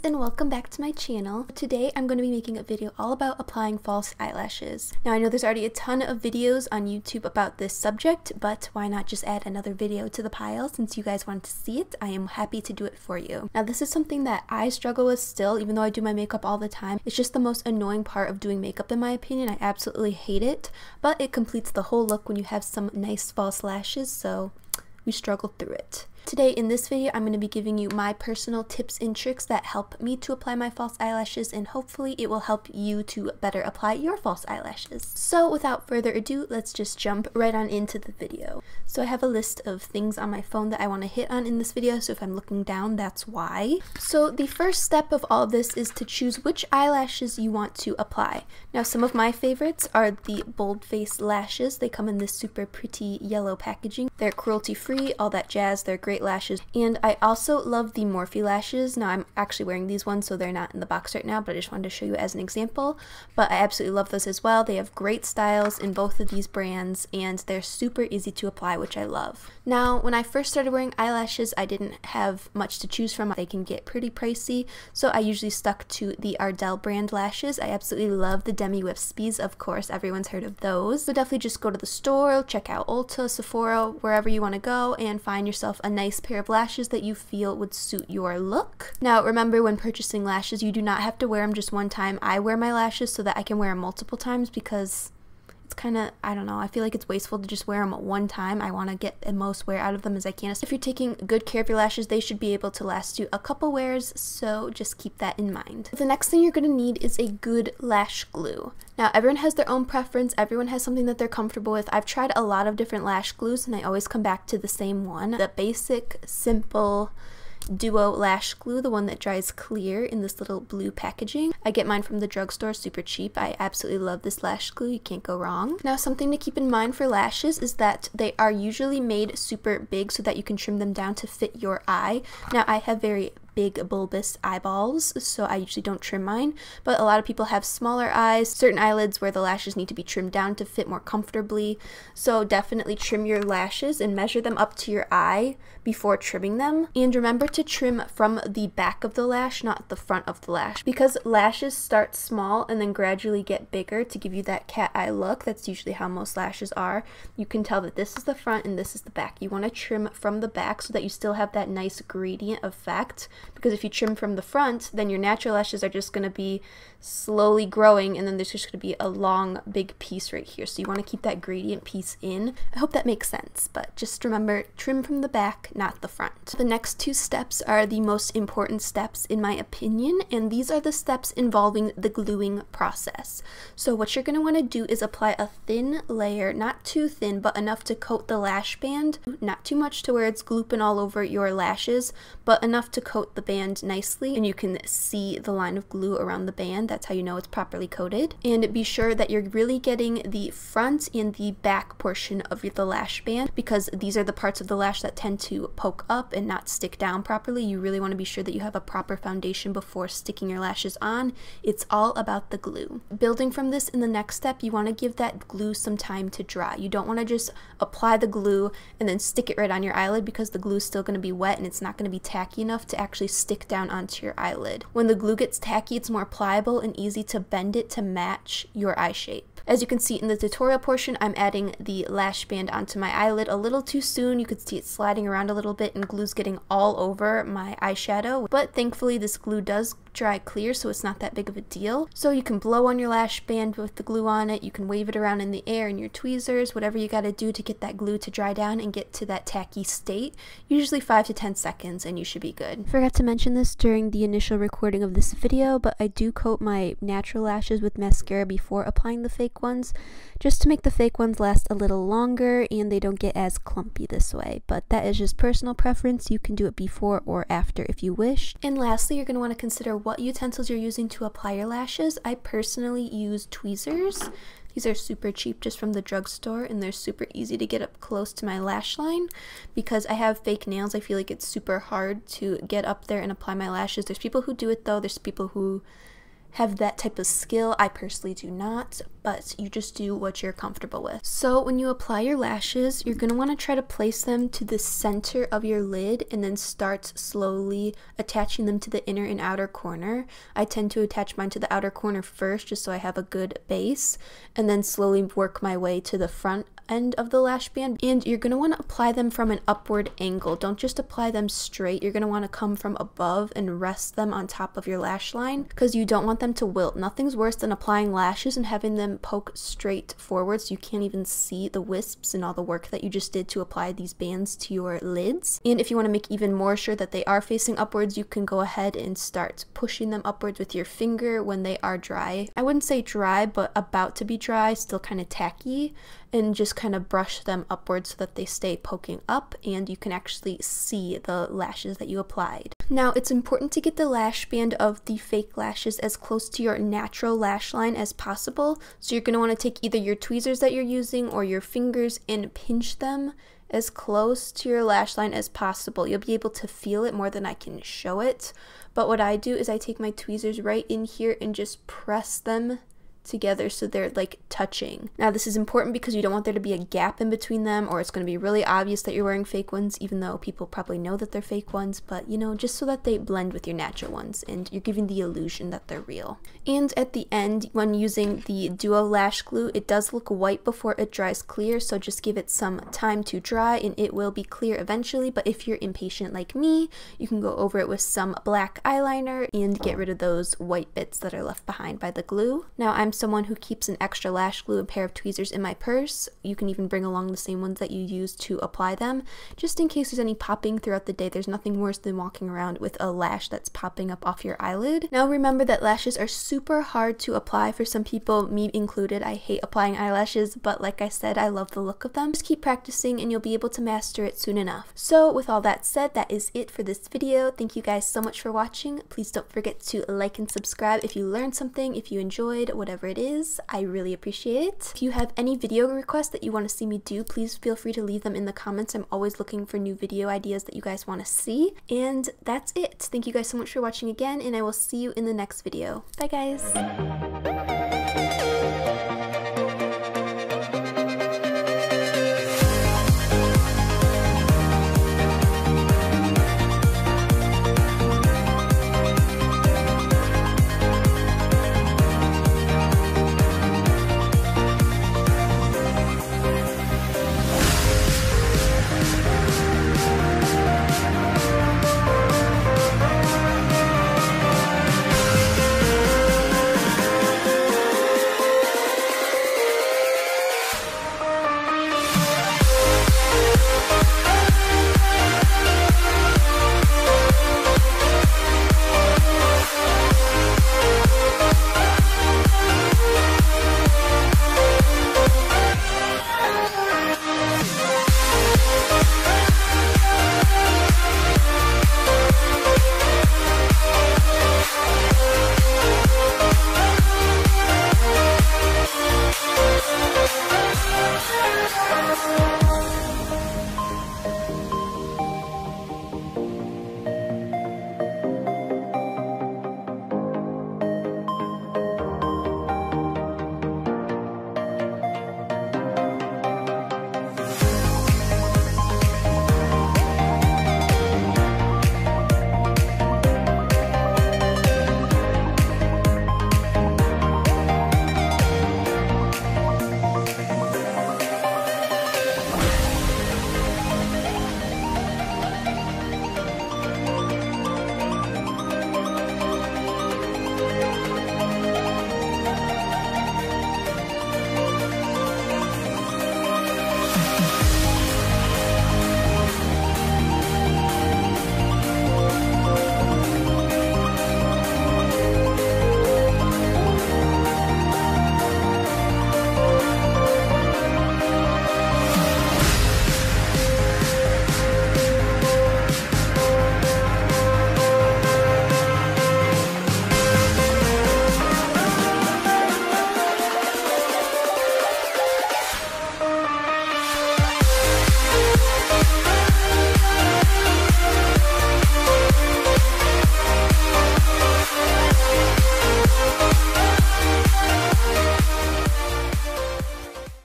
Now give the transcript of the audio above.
and welcome back to my channel. Today I'm going to be making a video all about applying false eyelashes. Now I know there's already a ton of videos on YouTube about this subject, but why not just add another video to the pile since you guys want to see it? I am happy to do it for you. Now this is something that I struggle with still, even though I do my makeup all the time. It's just the most annoying part of doing makeup in my opinion. I absolutely hate it, but it completes the whole look when you have some nice false lashes, so we struggled through it. Today in this video, I'm going to be giving you my personal tips and tricks that help me to apply my false eyelashes, and hopefully it will help you to better apply your false eyelashes. So without further ado, let's just jump right on into the video. So I have a list of things on my phone that I want to hit on in this video, so if I'm looking down, that's why. So the first step of all of this is to choose which eyelashes you want to apply. Now some of my favorites are the bold face lashes. They come in this super pretty yellow packaging. They're cruelty free, all that jazz. They're great lashes. And I also love the Morphe lashes. Now I'm actually wearing these ones, so they're not in the box right now, but I just wanted to show you as an example. But I absolutely love those as well. They have great styles in both of these brands, and they're super easy to apply, which I love. Now when I first started wearing eyelashes, I didn't have much to choose from. They can get pretty pricey, so I usually stuck to the Ardell brand lashes. I absolutely love the Demi Wispies, of course, everyone's heard of those. So definitely just go to the store, check out Ulta, Sephora, wherever you want to go, and find yourself a nice pair of lashes that you feel would suit your look. Now remember, when purchasing lashes, you do not have to wear them just one time. I wear my lashes so that I can wear them multiple times because it's kind of, I don't know, I feel like it's wasteful to just wear them at one time. I want to get the most wear out of them as I can. If you're taking good care of your lashes, they should be able to last you a couple wears, so just keep that in mind. The next thing you're going to need is a good lash glue. Now everyone has their own preference, everyone has something that they're comfortable with. I've tried a lot of different lash glues and I always come back to the same one. The basic, simple Duo lash glue, the one that dries clear in this little blue packaging. I get mine from the drugstore, super cheap. I absolutely love this lash glue, you can't go wrong. Now something to keep in mind for lashes is that they are usually made super big so that you can trim them down to fit your eye. Now I have very big bulbous eyeballs, so I usually don't trim mine, but a lot of people have smaller eyes, certain eyelids where the lashes need to be trimmed down to fit more comfortably, so definitely trim your lashes and measure them up to your eye before trimming them. And remember to trim from the back of the lash, not the front of the lash, because lashes start small and then gradually get bigger to give you that cat eye look. That's usually how most lashes are. You can tell that this is the front and this is the back. You want to trim from the back so that you still have that nice gradient effect, because if you trim from the front, then your natural lashes are just going to be slowly growing, and then there's just going to be a long big piece right here, so you want to keep that gradient piece in. I hope that makes sense, but just remember, trim from the back, not the front. The next two steps are the most important steps in my opinion, and these are the steps involving the gluing process. So what you're going to want to do is apply a thin layer, not too thin, but enough to coat the lash band, not too much to where it's glooping all over your lashes, but enough to coat the band nicely, and you can see the line of glue around the band. That's how you know it's properly coated. And be sure that you're really getting the front and the back portion of the lash band, because these are the parts of the lash that tend to poke up and not stick down properly. You really want to be sure that you have a proper foundation before sticking your lashes on. It's all about the glue. Building from this, in the next step, you want to give that glue some time to dry. You don't want to just apply the glue and then stick it right on your eyelid, because the glue is still going to be wet and it's not going to be tacky enough to actually stick down onto your eyelid. When the glue gets tacky, it's more pliable and easy to bend it to match your eye shape. As you can see in the tutorial portion, I'm adding the lash band onto my eyelid a little too soon. You could see it sliding around a little bit and glue's getting all over my eyeshadow, but thankfully this glue does dry clear, so it's not that big of a deal. So you can blow on your lash band with the glue on it, you can wave it around in the air in your tweezers, whatever you gotta do to get that glue to dry down and get to that tacky state. Usually 5 to 10 seconds and you should be good. Forgot to mention this during the initial recording of this video, but I do coat my natural lashes with mascara before applying the fake ones, just to make the fake ones last a little longer and they don't get as clumpy this way. But that is just personal preference. You can do it before or after if you wish. And lastly, you're going to want to consider what utensils you're using to apply your lashes. I personally use tweezers. These are super cheap, just from the drugstore, and they're super easy to get up close to my lash line. Because I have fake nails, I feel like it's super hard to get up there and apply my lashes. There's people who do it though. There's people who have that type of skill. I personally do not, but you just do what you're comfortable with. So when you apply your lashes, you're going to want to try to place them to the center of your lid and then start slowly attaching them to the inner and outer corner. I tend to attach mine to the outer corner first just so I have a good base, and then slowly work my way to the front end of the lash band. And you're going to want to apply them from an upward angle. Don't just apply them straight. You're going to want to come from above and rest them on top of your lash line because you don't want them to wilt. Nothing's worse than applying lashes and having them poke straight forward so you can't even see the wisps and all the work that you just did to apply these bands to your lids. And if you want to make even more sure that they are facing upwards, you can go ahead and start pushing them upwards with your finger when they are dry. I wouldn't say dry, but about to be dry, still kind of tacky, and just kind of brush them upwards so that they stay poking up and you can actually see the lashes that you applied. Now, it's important to get the lash band of the fake lashes as close to your natural lash line as possible. So you're going to want to take either your tweezers that you're using or your fingers and pinch them as close to your lash line as possible. You'll be able to feel it more than I can show it. But what I do is I take my tweezers right in here and just press them together so they're like touching. Now this is important because you don't want there to be a gap in between them, or it's going to be really obvious that you're wearing fake ones, even though people probably know that they're fake ones, but you know, just so that they blend with your natural ones and you're giving the illusion that they're real. And at the end, when using the Duo Lash Glue, it does look white before it dries clear, so just give it some time to dry and it will be clear eventually. But if you're impatient like me, you can go over it with some black eyeliner and get rid of those white bits that are left behind by the glue. Now I'm someone who keeps an extra lash glue and pair of tweezers in my purse. You can even bring along the same ones that you use to apply them, just in case there's any popping throughout the day. There's nothing worse than walking around with a lash that's popping up off your eyelid. Now remember that lashes are super hard to apply for some people, me included. I hate applying eyelashes, but like I said, I love the look of them. Just keep practicing and you'll be able to master it soon enough. So with all that said, that is it for this video. Thank you guys so much for watching. Please don't forget to like and subscribe if you learned something, if you enjoyed, whatever it is. I really appreciate it. If you have any video requests that you want to see me do, please feel free to leave them in the comments. I'm always looking for new video ideas that you guys want to see. And that's it. Thank you guys so much for watching again, and I will see you in the next video. Bye guys!